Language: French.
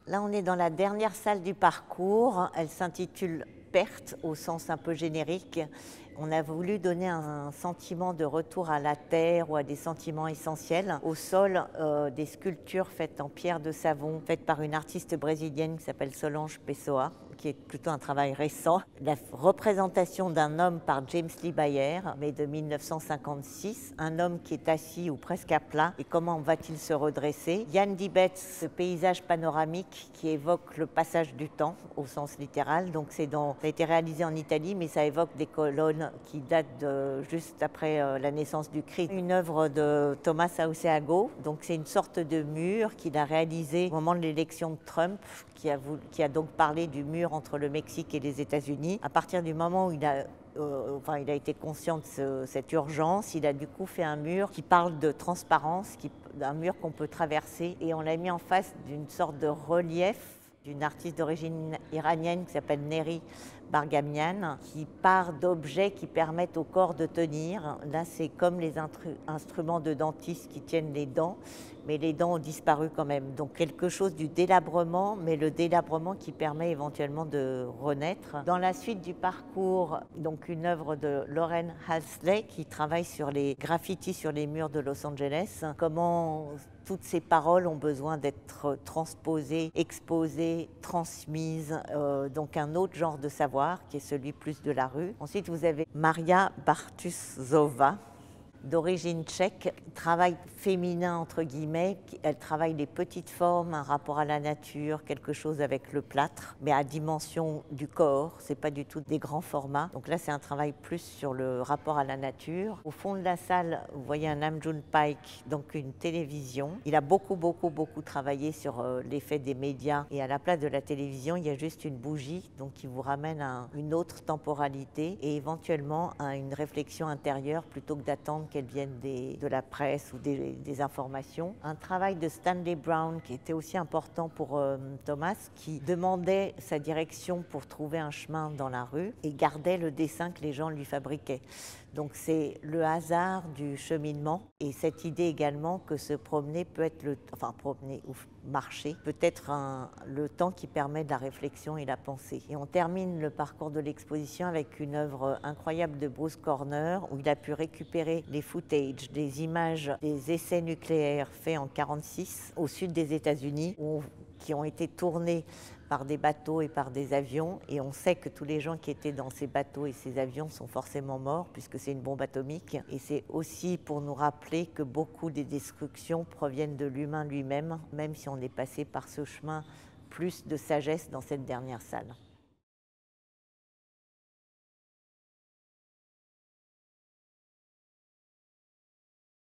Là, on est dans la dernière salle du parcours. Elle s'intitule Perte au sens un peu générique. On a voulu donner un sentiment de retour à la terre ou à des sentiments essentiels. Au sol, des sculptures faites en pierre de savon, faites par une artiste brésilienne qui s'appelle Solange Pessoa, qui est plutôt un travail récent. La représentation d'un homme par James Lee Bayer, mais de 1956. Un homme qui est assis ou presque à plat. Et comment va-t-il se redresser? Jan Die Betz, ce paysage panoramique qui évoque le passage du temps au sens littéral. Donc ça a été réalisé en Italie, mais ça évoque des colonnes qui datent de juste après la naissance du Christ. Une œuvre de Thomas Auceago. Donc c'est une sorte de mur qu'il a réalisé au moment de l'élection de Trump, qui a donc parlé du mur entre le Mexique et les États-Unis. À partir du moment où il a été conscient de cette urgence, il a du coup fait un mur qui parle de transparence, un mur qu'on peut traverser, et on l'a mis en face d'une sorte de relief d'une artiste d'origine iranienne qui s'appelle Neri Bargamian, qui part d'objets qui permettent au corps de tenir. Là, c'est comme les instruments de dentiste qui tiennent les dents, mais les dents ont disparu quand même. Donc quelque chose du délabrement, mais le délabrement qui permet éventuellement de renaître. Dans la suite du parcours, donc une œuvre de Lauren Halsley qui travaille sur les graffitis sur les murs de Los Angeles. Comment toutes ces paroles ont besoin d'être transposées, exposées, transmises, donc un autre genre de savoir qui est celui plus de la rue. Ensuite, vous avez Maria Bartuszova, d'origine tchèque, travail féminin entre guillemets. Elle travaille les petites formes, un rapport à la nature, quelque chose avec le plâtre, mais à dimension du corps, c'est pas du tout des grands formats. Donc là, c'est un travail plus sur le rapport à la nature. Au fond de la salle, vous voyez un Nam June Paik, donc une télévision. Il a beaucoup travaillé sur l'effet des médias, et à la place de la télévision, il y a juste une bougie, donc qui vous ramène à une autre temporalité et éventuellement à une réflexion intérieure plutôt que d'attendre qu'elles viennent de la presse ou des informations. Un travail de Stanley Brown qui était aussi important pour Thomas, qui demandait sa direction pour trouver un chemin dans la rue et gardait le dessin que les gens lui fabriquaient. Donc c'est le hasard du cheminement, et cette idée également que se promener peut être promener ou marcher peut être le temps qui permet de la réflexion et la pensée. Et on termine le parcours de l'exposition avec une œuvre incroyable de Bruce Corner, où il a pu récupérer les footage, des images des essais nucléaires faits en 1946 au sud des États-Unis, qui ont été tournés par des bateaux et par des avions, et on sait que tous les gens qui étaient dans ces bateaux et ces avions sont forcément morts puisque c'est une bombe atomique. Et c'est aussi pour nous rappeler que beaucoup des destructions proviennent de l'humain lui-même, même si on est passé par ce chemin plus de sagesse dans cette dernière salle.